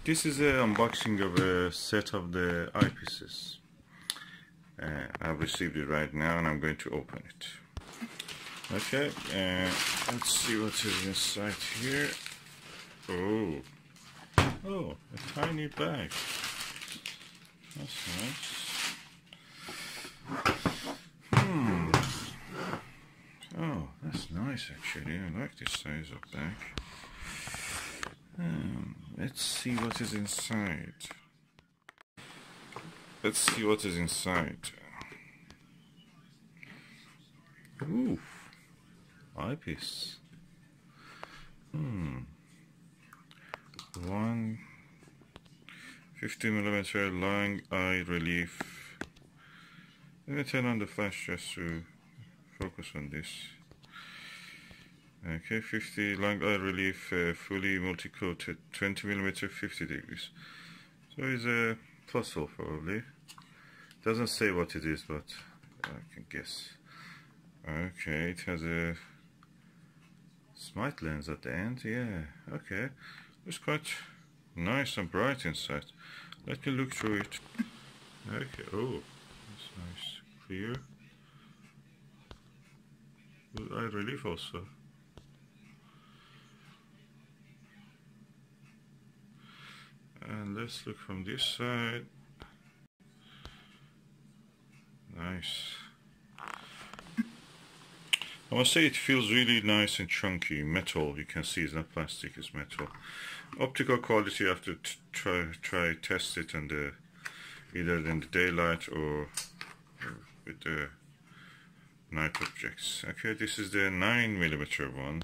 This is an unboxing of a set of the eyepieces. I've received it right now and I'm going to open it. Okay, let's see what is inside here. Oh, a tiny bag. That's nice. Oh, that's nice actually. I like this size of bag. Let's see what is inside. Let's see what is inside. Ooh, eyepiece. 50mm long eye relief. Let me turn on the flash just to focus on this. Okay, 50 long eye relief, fully multi-coated, 20mm, 50 degrees. So it's a puzzle probably. Doesn't say what it is, but I can guess. Okay, it has a smart lens at the end. Yeah, okay. It's quite nice and bright inside. Let me look through it. Okay, oh, that's nice. Clear. Good eye relief also. And let's look from this side. Nice. I must say it feels really nice and chunky. Metal, you can see it's not plastic, it's metal. Optical quality, you have to try test it in the either in the daylight or with the night objects. Okay, this is the 9mm one.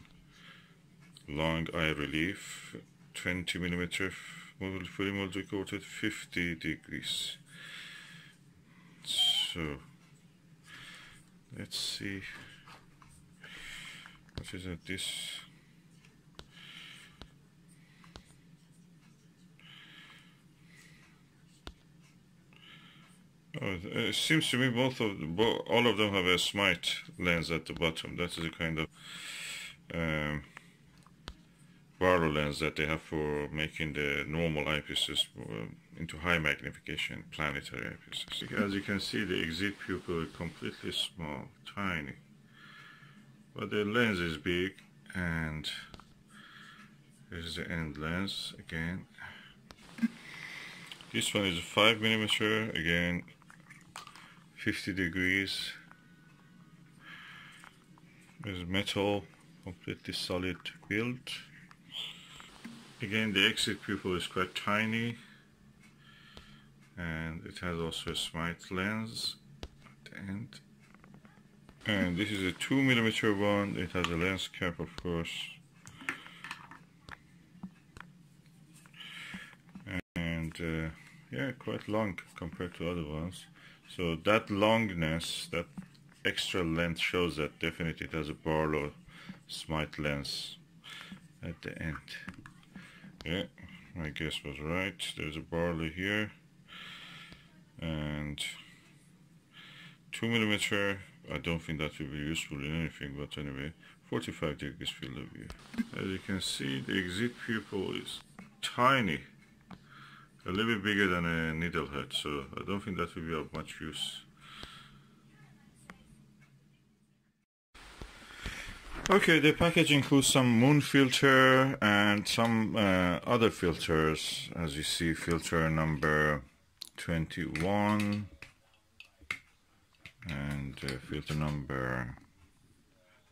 Long eye relief, 20mm, fully multi-coated, 50 degrees. So let's see what is it. This it seems to me all of them have a smart lens at the bottom. That is a kind of Barlow lens that they have for making the normal eyepieces into high magnification planetary eyepieces. As you can see, the exit pupil is completely small, tiny, but the lens is big, and here's the end lens again. This one is 5mm, again 50 degrees. There's metal, completely solid build. Again, the exit pupil is quite tiny, and it has also a smart lens at the end. And this is a 2mm one. It has a lens cap, of course. And yeah, quite long compared to other ones. So that longness, that extra length shows that definitely it has a Barlow smart lens at the end. Yeah, my guess was right. There's a Barlow here, and 2mm. I don't think that will be useful in anything, but anyway, 45 degrees field of view. As you can see, the exit pupil is tiny, a little bit bigger than a needle head, so I don't think that will be of much use. Okay, the package includes some moon filter and some other filters. As you see, filter number 21 and filter number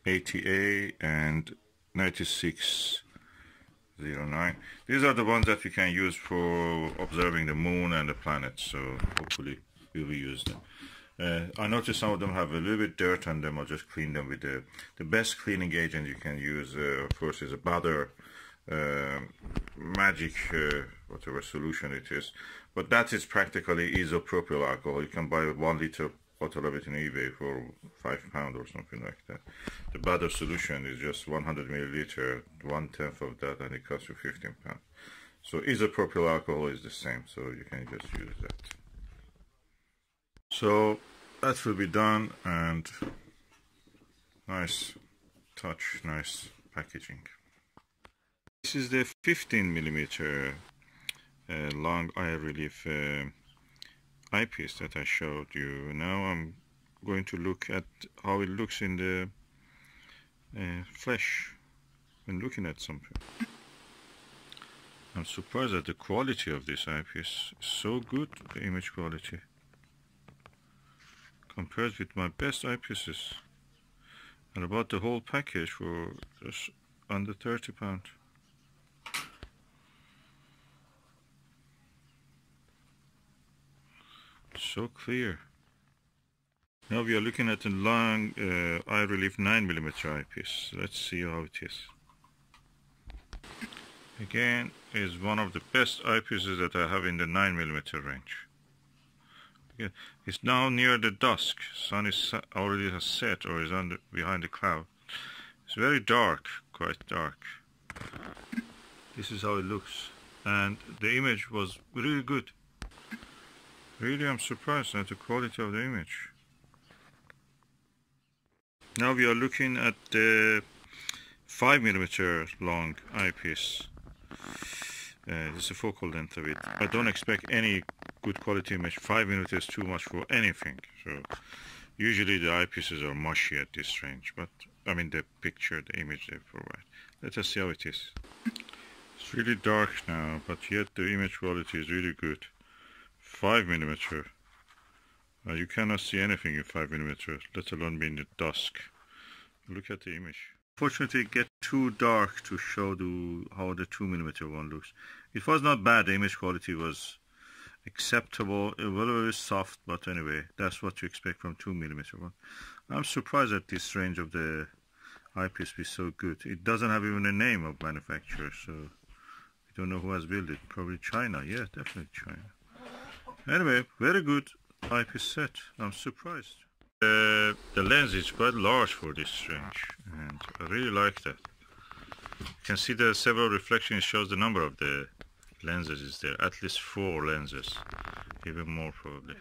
80A and 9609. These are the ones that you can use for observing the moon and the planets, so hopefully we will use them. I noticed some of them have a little bit dirt on them. I'll just clean them with the best cleaning agent you can use, of course, is a Bader magic whatever solution it is, but that is practically isopropyl alcohol. You can buy a 1 liter bottle of it in eBay for £5 or something like that. The Bader solution is just 100ml, 1/10 of that, and it costs you £15. So isopropyl alcohol is the same, so you can just use that. So that will be done, and nice touch, nice packaging. This is the 15mm long eye relief eyepiece that I showed you. Now I'm going to look at how it looks in the flesh when looking at something. I'm surprised at the quality of this eyepiece. It's so good, the image quality, compared with my best eyepieces. And I bought the whole package for just under £30. So clear. Now we are looking at a long eye relief 9mm eyepiece. Let's see how it is. Again, is one of the best eyepieces that I have in the 9mm range. Again, it's now near the dusk. Sun is already has set or is behind the cloud. It's very dark, quite dark. This is how it looks, and the image was really good. Really, I'm surprised at the quality of the image. Now we are looking at the 5mm long eyepiece. This is the focal length of it. I don't expect any good quality image. 5mm is too much for anything. So usually the eyepieces are mushy at this range, but I mean the picture, the image they provide. Let us see how it is. It's really dark now, but yet the image quality is really good. 5mm. You cannot see anything in 5mm, let alone be in the dusk. Look at the image. Unfortunately, it gets too dark to show how the 2mm one looks. It was not bad. The image quality was acceptable. It was very soft, but anyway, that's what you expect from 2mm one. I'm surprised at this range of the eyepiece be so good. It doesn't have even a name of manufacturer, so we don't know who has built it. Probably China. Yeah, definitely China. Anyway, very good eyepiece set. I'm surprised. The lens is quite large for this range, and I really like that. You can see the several reflections. Shows the number of the lenses is there. At least 4 lenses, even more probably.